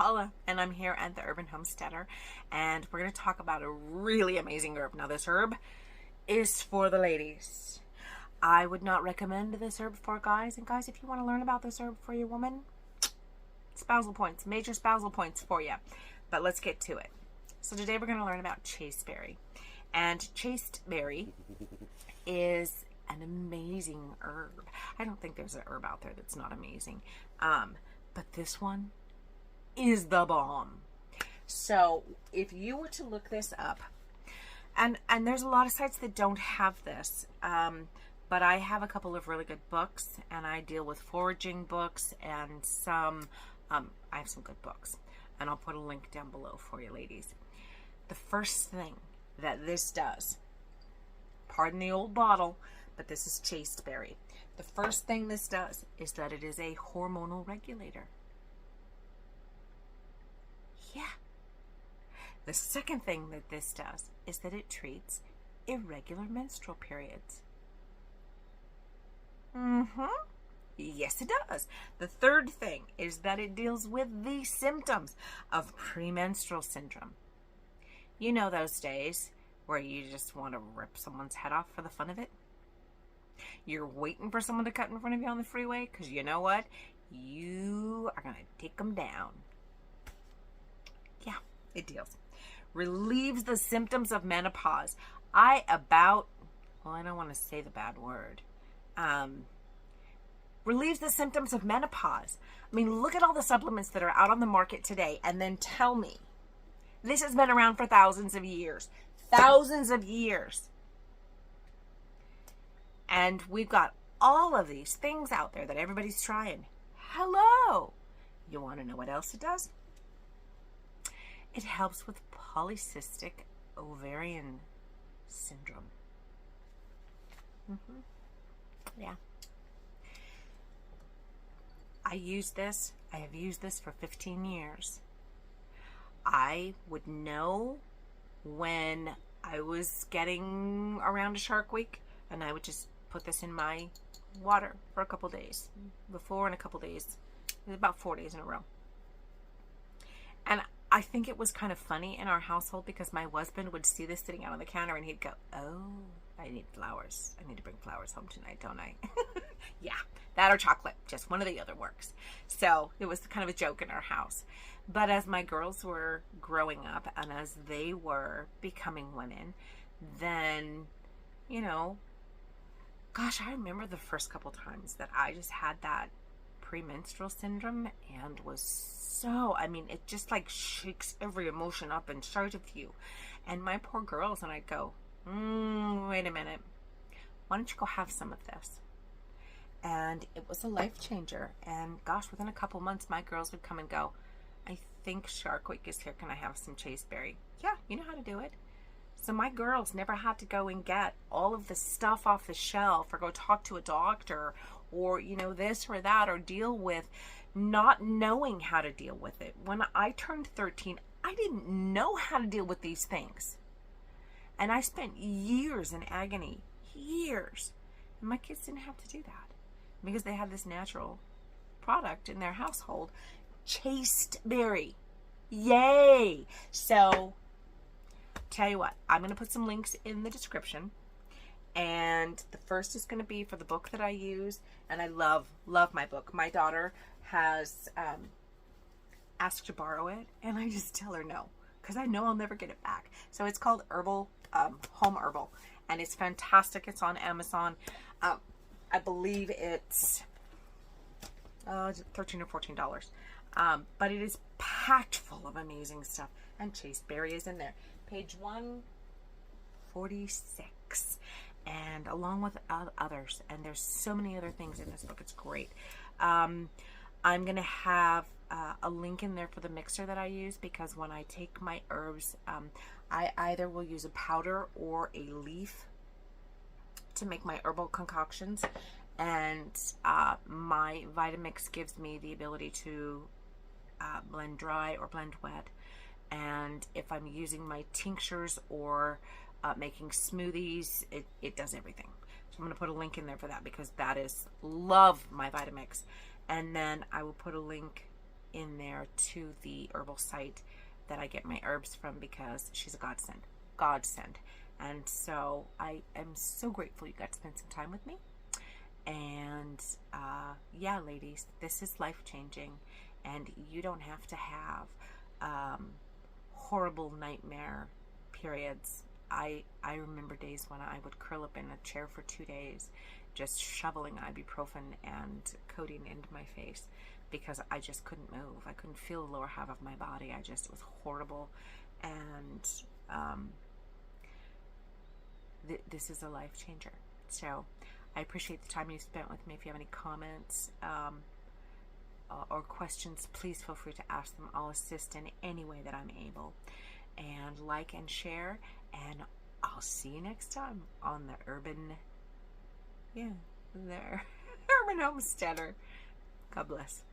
Paula, and I'm here at the Urban Homesteader, and we're going to talk about a really amazing herb. Now, this herb is for the ladies. I would not recommend this herb for guys, and guys, if you want to learn about this herb for your woman, spousal points, major spousal points for you. But let's get to it. So today we're going to learn about chasteberry, and chasteberry is an amazing herb. I don't think there's an herb out there that's not amazing, but this one is the bomb. So if you were to look this up, and there's a lot of sites that don't have this, but I have a couple of really good books, and I deal with foraging books and some, I have some good books, and I'll put a link down below for you ladies. The first thing that this does, pardon the old bottle, but this is chasteberry. The first thing this does is that it is a hormonal regulator. Yeah. The second thing that this does is that it treats irregular menstrual periods. Yes, it does. The third thing is that it deals with the symptoms of premenstrual syndrome. You know those days where you just want to rip someone's head off for the fun of it? You're waiting for someone to cut in front of you on the freeway because you know what? You are going to take them down. Yeah, it deals. Relieves the symptoms of menopause. I don't want to say the bad word. Relieves the symptoms of menopause. I mean, look at all the supplements that are out on the market today, and then tell me. This has been around for thousands of years. Thousands of years. And we've got all of these things out there that everybody's trying. Hello. You want to know what else it does? It helps with polycystic ovarian syndrome. Yeah. I have used this for 15 years. I would know when I was getting around to Shark Week, and I would just put this in my water for a couple days. Before and a couple days. It was about 4 days in a row. And I think it was kind of funny in our household because my husband would see this sitting out on the counter and he'd go, "Oh, I need flowers. I need to bring flowers home tonight, don't I?" Yeah, that or chocolate. Just one or the other works. So it was kind of a joke in our house. But as my girls were growing up and as they were becoming women, then, you know, gosh, I remember the first couple times that I just had that premenstrual syndrome and was so, I mean, it just like shakes every emotion up inside of you. And my poor girls, and I'd go, wait a minute, why don't you go have some of this? And it was a life changer. And gosh, within a couple months, my girls would come and go, "I think Shark Week is here. Can I have some chasteberry?" Yeah, you know how to do it. So my girls never had to go and get all of the stuff off the shelf or go talk to a doctor or, you know, this or that, or deal with not knowing how to deal with it. When I turned 13, I didn't know how to deal with these things. And I spent years in agony, years. And my kids didn't have to do that because they had this natural product in their household, chasteberry. Yay! So, tell you what, I'm going to put some links in the description. And the first is going to be for the book that I use. And I love my book. My daughter has asked to borrow it. And I just tell her no. Because I know I'll never get it back. So it's called Home Herbal. And it's fantastic. It's on Amazon. I believe it's $13 or $14. But it is packed full of amazing stuff. And chasteberry is in there. Page 146. And along with others. And there's so many other things in this book. It's great. I'm going to have a link in there for the mixer that I use, because when I take my herbs, I either will use a powder or a leaf to make my herbal concoctions. And my Vitamix gives me the ability to blend dry or blend wet. And if I'm using my tinctures or making smoothies, it does everything. So I'm going to put a link in there for that, because that is, love my Vitamix. And then I will put a link in there to the herbal site that I get my herbs from, because she's a godsend. Godsend. And so I am so grateful you got to spend some time with me. And yeah, ladies, this is life-changing, and you don't have to have horrible nightmare periods. I remember days when I would curl up in a chair for 2 days just shoveling ibuprofen and codeine into my face because I just couldn't move. I couldn't feel the lower half of my body. It was horrible. And this is a life changer. So I appreciate the time you spent with me. If you have any comments or questions, please feel free to ask them. I'll assist in any way that I'm able. And like and share, and I'll see you next time on the Urban Homesteader. God bless.